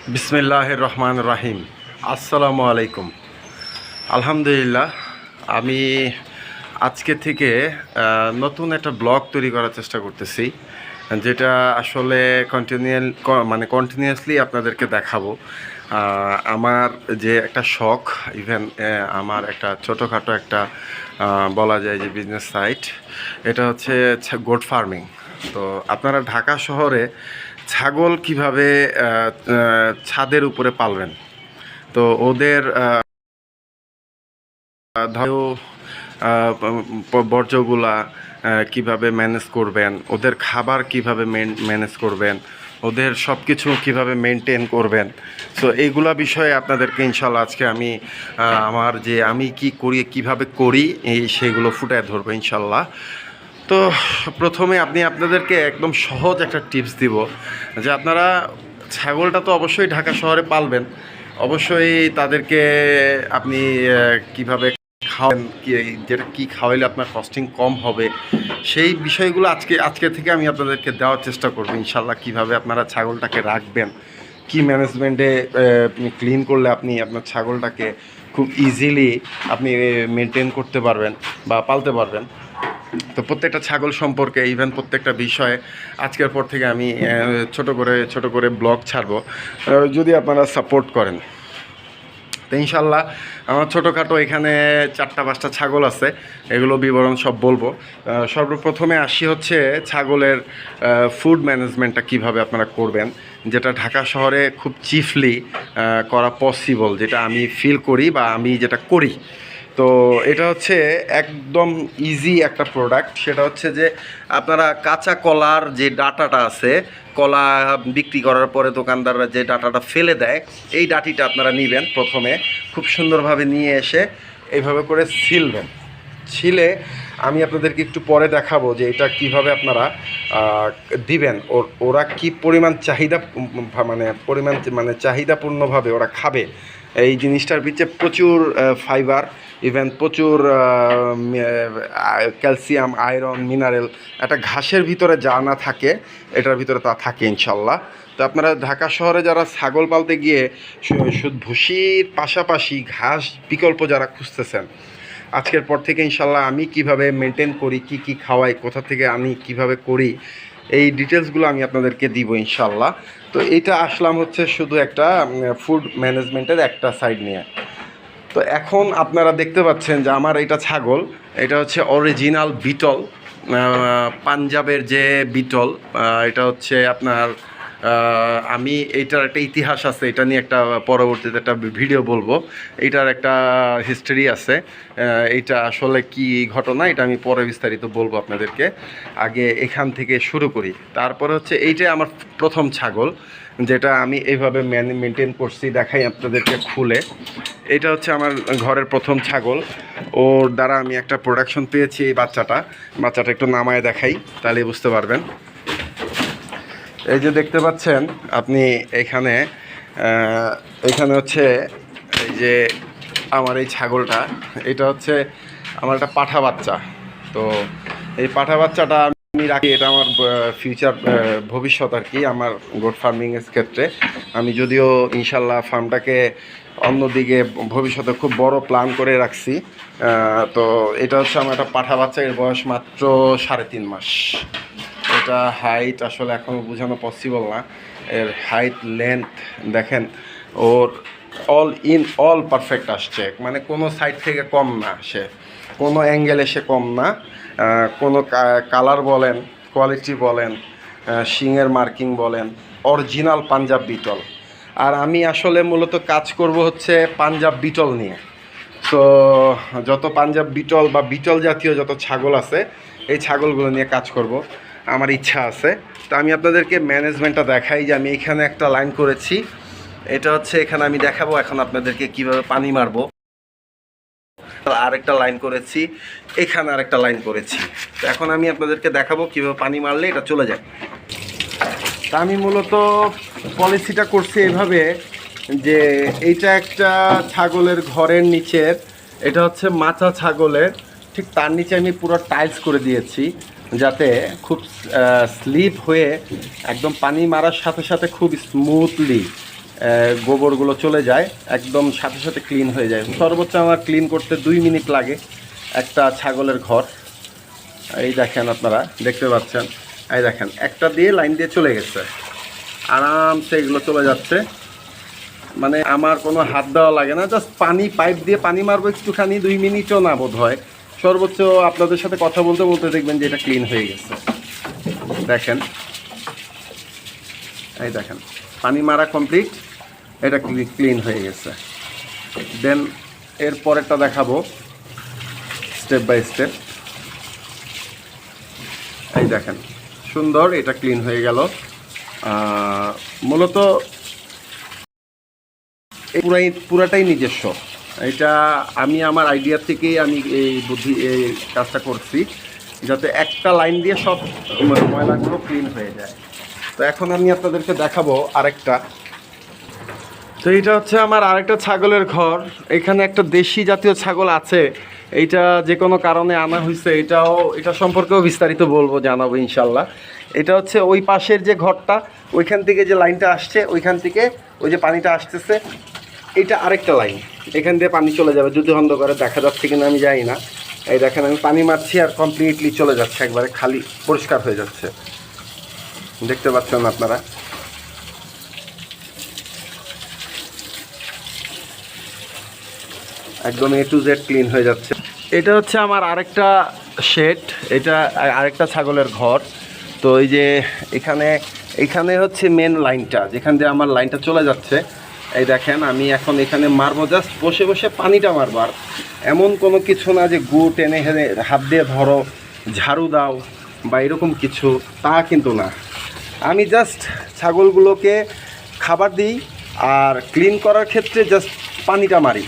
বিসমিল্লাহির রহমানির রহিম। আসসালামু আলাইকুম। আলহামদুলিল্লাহ, আমি আজকে থেকে নতুন একটা ব্লগ তৈরি করার চেষ্টা করতেছি, যেটা আসলে কন্টিনিউয়াসলি আপনাদেরকে দেখাবো। আমার যে একটা শখ, ইভেন আমার একটা ছোটোখাটো একটা বলা যায় যে বিজনেস সাইট, এটা হচ্ছে গোট ফার্মিং। তো আপনারা ঢাকা শহরে ছাগল কিভাবে ছাদের উপরে পালবেন, তো ওদের ধরো বর্জ্যগুলা কিভাবে ম্যানেজ করবেন, ওদের খাবার কিভাবে ম্যানেজ করবেন, ওদের সব কিছু কীভাবে মেনটেন করবেন। সো এইগুলা বিষয়ে আপনাদেরকে ইনশাল্লাহ আজকে আমি আমার যে আমি কি করি, কিভাবে করি, সেগুলো ফুটায় ধরবো ইনশাল্লাহ। তো প্রথমে আপনাদেরকে একদম সহজ একটা টিপস দিব, যে আপনারা ছাগলটা তো অবশ্যই ঢাকা শহরে পালবেন। অবশ্যই তাদেরকে আপনি কিভাবে খাওয়ান, যেটা কী খাওয়াইলে আপনার কস্টিং কম হবে, সেই বিষয়গুলো আজকে থেকে আমি আপনাদেরকে দেওয়ার চেষ্টা করবো ইনশাল্লাহ। কিভাবে আপনারা ছাগলটাকে রাখবেন, কি ম্যানেজমেন্টে ক্লিন করলে আপনি আপনার ছাগলটাকে খুব ইজিলি আপনি মেনটেন করতে পারবেন বা পালতে পারবেন। তো প্রত্যেকটা ছাগল সম্পর্কে, ইভেন প্রত্যেকটা বিষয়ে আজকের পর থেকে আমি ছোট করে ব্লগ ছাড়বো, যদি আপনারা সাপোর্ট করেন। তো ইনশাল্লাহ আমার ছোটোখাটো এখানে 4-5টা ছাগল আছে, এগুলো বিবরণ সব বলবো। সর্বপ্রথমে আসি হচ্ছে ছাগলের ফুড ম্যানেজমেন্টটা কিভাবে আপনারা করবেন, যেটা ঢাকা শহরে খুব চিফলি করা পসিবল, যেটা আমি ফিল করি বা আমি যেটা করি। তো এটা হচ্ছে একদম ইজি একটা প্রোডাক্ট। সেটা হচ্ছে যে আপনারা কাঁচা কলার যে ডাটাটা আছে, কলা বিক্রি করার পরে দোকানদাররা যে ডাটাটা ফেলে দেয়, এই ডাটিটা আপনারা নেবেন। প্রথমে খুব সুন্দরভাবে নিয়ে এসে এইভাবে করে ছিলে আমি আপনাদেরকে একটু পরে দেখাবো যে এটা কিভাবে আপনারা দিবেন। ওরা কি পরিমাণ চাহিদাপূর্ণভাবে ওরা খাবে। এই জিনিসটার পিছনে প্রচুর ফাইবার, ইভেন প্রচুর ক্যালসিয়াম, আয়রন, মিনারেল, একটা ঘাসের ভিতরে যা না থাকে এটার ভিতরে তা থাকে ইনশাল্লাহ। তো আপনারা ঢাকা শহরে যারা ছাগল পালতে গিয়ে শুধু ভুসির পাশাপাশি ঘাস বিকল্প যারা খুঁজতেছেন, আজকের পর থেকে ইনশাল্লাহ আমি কিভাবে মেনটেন করি, কি খাওয়াই, কোথা থেকে আমি কিভাবে করি, এই ডিটেলসগুলো আমি আপনাদেরকে দিব ইনশাল্লাহ। তো এইটা আসলাম হচ্ছে শুধু একটা ফুড ম্যানেজমেন্টের একটা সাইড নিয়ে। তো এখন আপনারা দেখতে পাচ্ছেন যে আমার এটা ছাগল, এটা হচ্ছে অরিজিনাল বিটল, পাঞ্জাবের যে বিটল। এটা হচ্ছে আপনার আমি এইটার একটা ইতিহাস আছে, এটা নিয়ে একটা পরবর্তীতে একটা ভিডিও বলবো। এইটার একটা হিস্ট্রি আছে, এইটা আসলে কি ঘটনা এটা আমি পরে বিস্তারিত বলবো আপনাদেরকে। আগে এখান থেকে শুরু করি। তারপরে হচ্ছে এইটাই আমার প্রথম ছাগল, যেটা আমি এইভাবে মেনটেন করছি, দেখাই আপনাদেরকে খুলে। এটা হচ্ছে আমার ঘরের প্রথম ছাগল, ওর দ্বারা আমি একটা প্রোডাকশন পেয়েছি। এই বাচ্চাটা একটু নামায় দেখাই, তাহলে বুঝতে পারবেন। এই যে দেখতে পাচ্ছেন আপনি এখানে হচ্ছে এই যে আমার এই ছাগলটা, এটা হচ্ছে আমার একটা পাঠা বাচ্চা। তো এই পাঠা বাচ্চাটা আমি রাখি, এটা আমার ফিউচার ভবিষ্যৎ আর কি, আমার গোট ফার্মিংয়ের ক্ষেত্রে। আমি যদিও ইনশাল্লাহ ফার্মটাকে অন্যদিকে ভবিষ্যতে খুব বড় প্ল্যান করে রাখছি। তো এটা হচ্ছে আমার একটা পাঠা বাচ্চা, এর বয়স মাত্র 3.5 মাস। এটা হাইট আসলে এখনও বোঝানো পসিবল না, এর হাইট লেন্থ দেখেন, ওর অল পারফেক্ট আসছে, মানে কোনো সাইড থেকে কম না, সে কোনো অ্যাঙ্গেলে সে কম না। কোনো কালার বলেন, কোয়ালিটি বলেন, শিংয়ের মার্কিং বলেন, অরিজিনাল পাঞ্জাব বিটল। আর আমি আসলে মূলত কাজ করব হচ্ছে পাঞ্জাব বিটল নিয়ে। তো যত পাঞ্জাব বিটল বা বিটল জাতীয় যত ছাগল আছে, এই ছাগলগুলো নিয়ে কাজ করব, আমার ইচ্ছা আছে। তো আমি আপনাদেরকে ম্যানেজমেন্টটা দেখাই, যে আমি এখানে একটা লাইন করেছি, এটা হচ্ছে এখানে আমি দেখাবো এখন আপনাদেরকে কিভাবে পানি মারবো। আরেকটা লাইন করেছি, এখানে আরেকটা লাইন করেছি। তো এখন আমি আপনাদেরকে দেখাবো কিভাবে পানি মারলে এটা চলে যায়। তা আমি মূলত পলিসিটা করছি এইভাবে, যে এইটা একটা ছাগলের ঘরের নিচের, এটা হচ্ছে মাচা ছাগলের, ঠিক তার নিচে আমি পুরো টাইলস করে দিয়েছি, যাতে খুব স্লিপ হয়ে একদম পানি মারার সাথে সাথে খুব স্মুথলি গোবরগুলো চলে যায়, একদম সাথে সাথে ক্লিন হয়ে যায়। সর্বোচ্চ আমার ক্লিন করতে 2 মিনিট লাগে একটা ছাগলের ঘর। এই দেখেন, আপনারা দেখতে পাচ্ছেন, এই দেখেন একটা দিয়ে লাইন দিয়ে চলে গেছে, আরামসে এগুলো চলে যাচ্ছে। মানে আমার কোনো হাত দেওয়া লাগে না, জাস্ট পানি পাইপ দিয়ে পানি মারবো একটুখানি, 2 মিনিটও না বোধ হয়, সর্বোচ্চ আপনাদের সাথে কথা বলতে বলতে দেখবেন যে এটা ক্লিন হয়ে গেছে। দেখেন, এই দেখেন পানি মারা কমপ্লিট, এটা ক্লিন হয়ে গেছে। দেন এর পরেরটা দেখাবো স্টেপ বাই স্টেপ। এই দেখেন সুন্দর, এটা ক্লিন হয়ে গেল। মূলত পুরাটাই নিজস্ব, এটা আমি আমার আইডিয়া থেকেই আমি এই কাজটা করছি, যাতে একটা লাইন দিয়ে সব ময়লাগুলো ক্লিন হয়ে যায়। তো এখন আমি আপনাদেরকে দেখাবো আরেকটা। তো এটা হচ্ছে আমার আরেকটা ছাগলের ঘর। এখানে একটা দেশি জাতীয় ছাগল আছে, এইটা যে কোনো কারণে আনা হয়েছে, এটা সম্পর্কেও বিস্তারিত বলবো, জানাবো ইনশাল্লাহ। এটা হচ্ছে ওই পাশের যে ঘরটা, ওইখান থেকে যে লাইনটা আসছে, ওইখান থেকে ওই যে পানিটা আসতেছে, এটা আরেকটা লাইন, এখান দিয়ে পানি চলে যাবে। যদি অন্ধকারে দেখা যাচ্ছে কিনা আমি জানি না। এই দেখেন আমি পানি মারছি আর কমপ্লিটলি চলে যাচ্ছে, একবারে খালি পরিষ্কার হয়ে যাচ্ছে, দেখতে পাচ্ছেন আপনারা। একদম A to Z ক্লিন হয়ে যাচ্ছে। এটা হচ্ছে আমার আরেকটা শেড, এটা আরেকটা ছাগলের ঘর। তো এই যে এখানে হচ্ছে মেন লাইনটা, যেখান দিয়ে আমার লাইনটা চলে যাচ্ছে। এই দেখেন আমি এখন এখানে মারবো, জাস্ট বসে বসে পানিটা মারবো, আর এমন কোনো কিছু না যে গু টেনে হেনে হাত দিয়ে ধরো, ঝাড়ু দাও বা এরকম কিছু, তা কিন্তু না। আমি জাস্ট ছাগলগুলোকে খাবার দিই আর ক্লিন করার ক্ষেত্রে জাস্ট পানিটা মারি।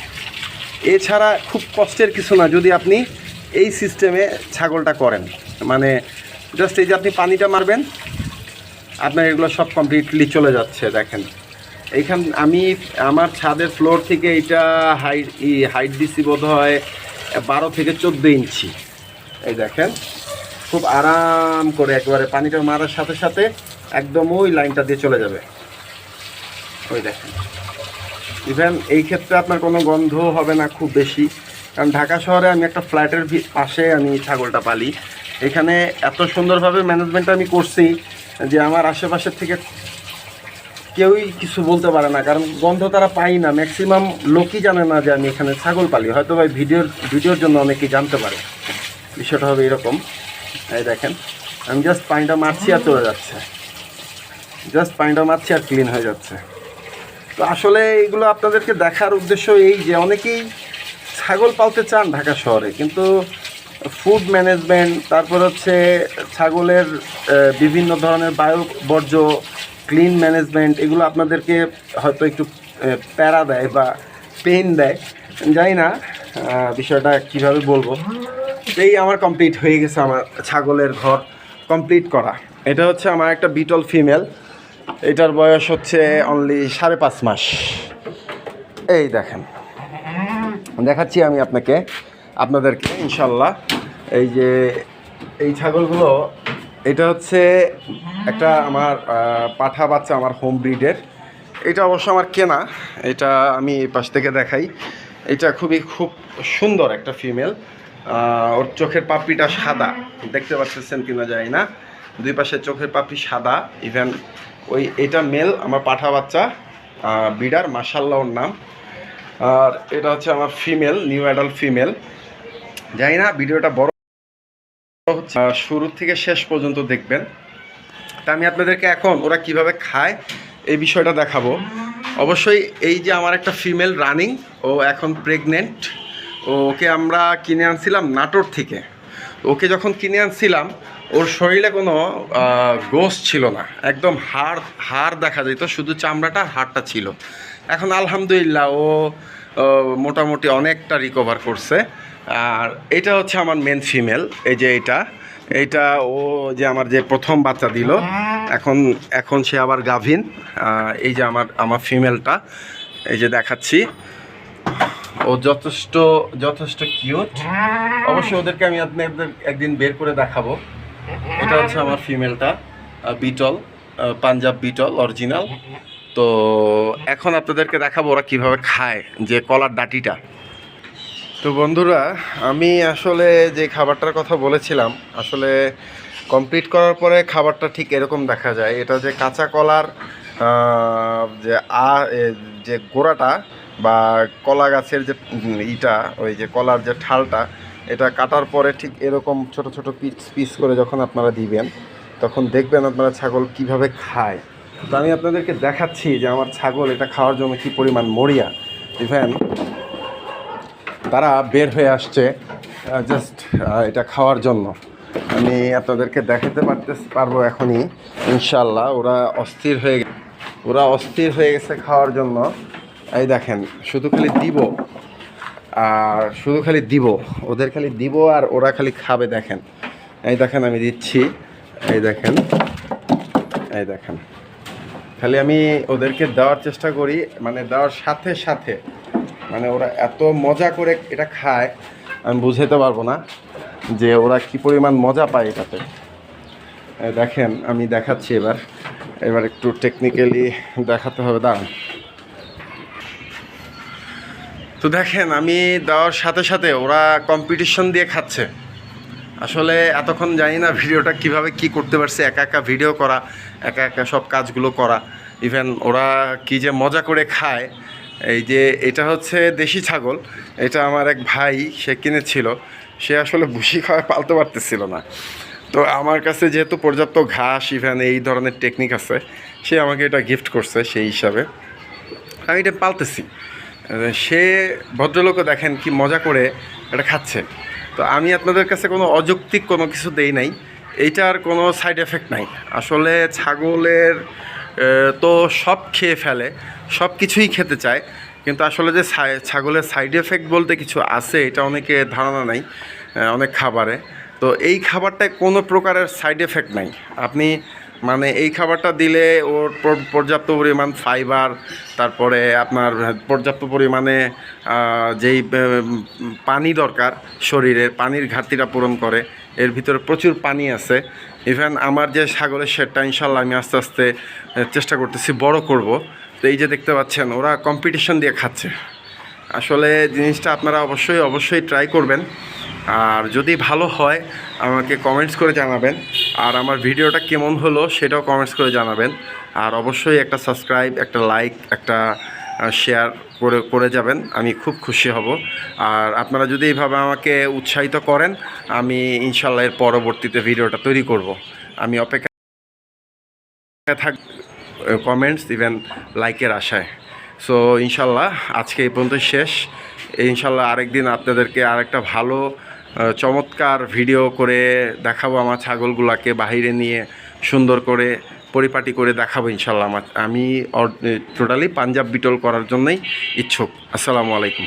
এছাড়া খুব কষ্টের কিছু না যদি আপনি এই সিস্টেমে ছাগলটা করেন। মানে জাস্ট এই যে আপনি পানিটা মারবেন, আপনার এগুলো সব কমপ্লিটলি চলে যাচ্ছে। দেখেন আমি আমার ছাদের ফ্লোর থেকে এটা হাইট দিছি বোধ হয় 12 থেকে 14 ইঞ্চি। এই দেখেন খুব আরাম করে একবারে পানিটা মারার সাথে সাথে একদম ওই লাইনটা দিয়ে চলে যাবে। ওই দেখেন, ইভেন এই ক্ষেত্রে আপনার কোনো গন্ধ হবে না খুব বেশি, কারণ ঢাকা শহরে আমি একটা ফ্ল্যাটের পাশে আমি ছাগলটা পালি। এখানে এত সুন্দরভাবে ম্যানেজমেন্ট আমি করছি যে আমার আশেপাশের থেকে কেউই কিছু বলতে পারে না, কারণ গন্ধ তারা পাই না। ম্যাক্সিমাম লোকই জানে না যে আমি এখানে ছাগল পালি, হয়তো ভাই ভিডিওর জন্য অনেকেই জানতে পারে। বিষয়টা হবে এরকম। এই দেখেন আমি জাস্ট পানিটা মারছি আর চলে যাচ্ছে, জাস্ট পানিটা মারছি আর ক্লিন হয়ে যাচ্ছে। তো আসলে এইগুলো আপনাদেরকে দেখার উদ্দেশ্য এই যে অনেকেই ছাগল পালতে চান ঢাকা শহরে, কিন্তু ফুড ম্যানেজমেন্ট, তারপর হচ্ছে ছাগলের বিভিন্ন ধরনের বায়ু বর্জ্য, ক্লিন ম্যানেজমেন্ট, এগুলো আপনাদেরকে হয়তো একটু প্যারা দেয় বা পেইন দেয়, জানি না বিষয়টা কিভাবে বলবো। এই আমার কমপ্লিট হয়ে গেছে, আমার ছাগলের ঘর কমপ্লিট করা। এটা হচ্ছে আমার একটা বিটল ফিমেল, এটার বয়স হচ্ছে অনলি 5.5 মাস। এই দেখেন দেখাচ্ছি আমি আপনাদেরকে ইনশাল্লাহ। এই যে এই ছাগলগুলো, এটা হচ্ছে একটা আমার পাঠা বাচ্চা, আমার হোম ব্রিডের। এটা অবশ্য আমার কেনা, এটা আমি এই পাশ থেকে দেখাই। এটা খুব সুন্দর একটা ফিমেল। ওর চোখের পাপড়িটা সাদা, দেখতে পাচ্ছেন কিনা জানি না, দুই পাশের চোখের পাপড়ি সাদা। ইভেন এটা মেল আমার পাঠা বাচ্চা, বিডার মাশাআল্লাহ ওর নাম। আর এটা হচ্ছে আমার ফিমেল, নিউ অ্যাডাল্ট ফিমেল। জানি না ভিডিওটা বড় হচ্ছে, শুরু থেকে শেষ পর্যন্ত দেখবেন। তা আমি আপনাদেরকে এখন ওরা কিভাবে খায় এই বিষয়টা দেখাবো। অবশ্যই এই যে আমার একটা ফিমেল রানিং, ও এখন প্রেগনেন্ট। ওকে আমরা কিনে আনছিলাম নাটোর থেকে। ওকে যখন কিনে আনছিলাম ওর শরীরে কোনো গোশ ছিল না, একদম হাড় দেখা যেত, শুধু চামড়াটা হাড়টা ছিল। এখন আলহামদুলিল্লাহ ও মোটামুটি অনেকটা রিকভার করছে। আর এটা হচ্ছে আমার মেন ফিমেল। এই যে এইটা ও যে আমার যে প্রথম বাচ্চা দিল, এখন সে আবার গাভিন। এই যে আমার ফিমেলটা, এই যে দেখাচ্ছি, ও যথেষ্ট কিউট। অবশ্যই ওদেরকে আমি আপনাদের একদিন বের করে দেখাবো। এটা হচ্ছে আমার ফিমেলটা, বিটল, পাঞ্জাব বিটল অরিজিনাল। তো এখন আপনাদেরকে দেখাবো ওরা কিভাবে খায়, যে কলার ডাঁটিটা। তো বন্ধুরা, আমি আসলে যে খাবারটার কথা বলেছিলাম, আসলে কমপ্লিট করার পরে খাবারটা ঠিক এরকম দেখা যায়। এটা যে কাঁচা কলার যে যে গোড়াটা বা কলা গাছের যে ইটা, ওই যে কলার যে ঠালটা, এটা কাটার পরে ঠিক এরকম ছোট ছোট পিস পিস করে যখন আপনারা দিবেন, তখন দেখবেন আপনারা ছাগল কিভাবে খায়। তো আমি আপনাদেরকে দেখাচ্ছি যে আমার ছাগল এটা খাওয়ার জন্য কি পরিমাণ মরিয়া। ইভেন তারা বের হয়ে আসছে জাস্ট এটা খাওয়ার জন্য। আমি আপনাদেরকে দেখাতে পারবো এখনই ইনশাল্লাহ। ওরা অস্থির হয়ে গেছে খাওয়ার জন্য। এই দেখেন, শুধু খালি দিব আর শুধু খালি দিব, ওদের খালি দিব আর ওরা খালি খাবে। দেখেন, এই দেখেন আমি দিচ্ছি, এই দেখেন, এই দেখেন, খালি আমি ওদেরকে দেওয়ার চেষ্টা করি, মানে দেওয়ার সাথে সাথে মানে ওরা এত মজা করে এটা খায়, আমি বুঝাতে পারবো না যে ওরা কি পরিমাণ মজা পায় এটাতে। দেখেন, আমি দেখাচ্ছি এবার একটু টেকনিক্যালি দেখাতে হবে, দাঁড়ান। তো দেখেন, আমি দেওয়ার সাথে সাথে ওরা কম্পিটিশন দিয়ে খাচ্ছে। আসলে এতক্ষণ জানি না ভিডিওটা কিভাবে কি করতে পারছে, একা একা ভিডিও করা, একা একা সব কাজগুলো করা। ইভেন ওরা কি যে মজা করে খায়। এই যে এটা হচ্ছে দেশি ছাগল, এটা আমার এক ভাই সে কিনেছিল। সে আসলে ভুসি খাওয়ায় পালতে পারতেছিল না। তো আমার কাছে যেহেতু পর্যাপ্ত ঘাস, ইভেন এই ধরনের টেকনিক আছে, সে আমাকে এটা গিফট করছে। সেই হিসাবে আমি এটা পালতেছি। সে ভদ্রলোকও দেখেন কি মজা করে এটা খাচ্ছে। তো আমি আপনাদের কাছে কোনো অযৌক্তিক কোনো কিছু দেই নাই, এইটার কোনো সাইড এফেক্ট নাই। আসলে ছাগলের তো সব খেয়ে ফেলে, সব কিছুই খেতে চায়, কিন্তু আসলে যে ছাগলের সাইড এফেক্ট বলতে কিছু আছে, এটা অনেকে ধারণা নাই অনেক খাবারে। তো এই খাবারটায় কোনো প্রকারের সাইড এফেক্ট নাই। আপনি মানে এই খাবারটা দিলে ওর পর্যাপ্ত পরিমাণ ফাইবার, তারপরে আপনার পর্যাপ্ত পরিমাণে যেই পানি দরকার, শরীরের পানির ঘাটতিটা পূরণ করে। এর ভিতরে প্রচুর পানি আছে। ইভেন আমার যে ছাগলের শেডটা ইনশাল্লাহ আমি আস্তে আস্তে চেষ্টা করতেছি বড় করব। তো এই যে দেখতে পাচ্ছেন ওরা কম্পিটিশন দিয়ে খাচ্ছে। আসলে জিনিসটা আপনারা অবশ্যই ট্রাই করবেন। আর যদি ভালো হয় আমাকে কমেন্টস করে জানাবেন। আর আমার ভিডিওটা কেমন হলো সেটাও কমেন্টস করে জানাবেন। আর অবশ্যই একটা সাবস্ক্রাইব, একটা লাইক, একটা শেয়ার করে যাবেন, আমি খুব খুশি হব। আর আপনারা যদি এইভাবে আমাকে উৎসাহিত করেন, আমি ইনশাল্লাহ এর পরবর্তীতে ভিডিওটা তৈরি করব। আমি অপেক্ষা থাক কমেন্টস, ইভেন লাইকের আশায়। সো ইনশাল্লাহ আজকে এই পর্যন্ত শেষ। ইনশাল্লাহ আরেকদিন আপনাদেরকে আরেকটা ভালো চমৎকার ভিডিও করে দেখাবো। আমার ছাগলগুলোকে বাহিরে নিয়ে সুন্দর করে পরিপাটি করে দেখাবো ইনশাল্লাহ। আমি টোটালি পাঞ্জাব বিটল করার জন্যই ইচ্ছুক। আসসালামু আলাইকুম।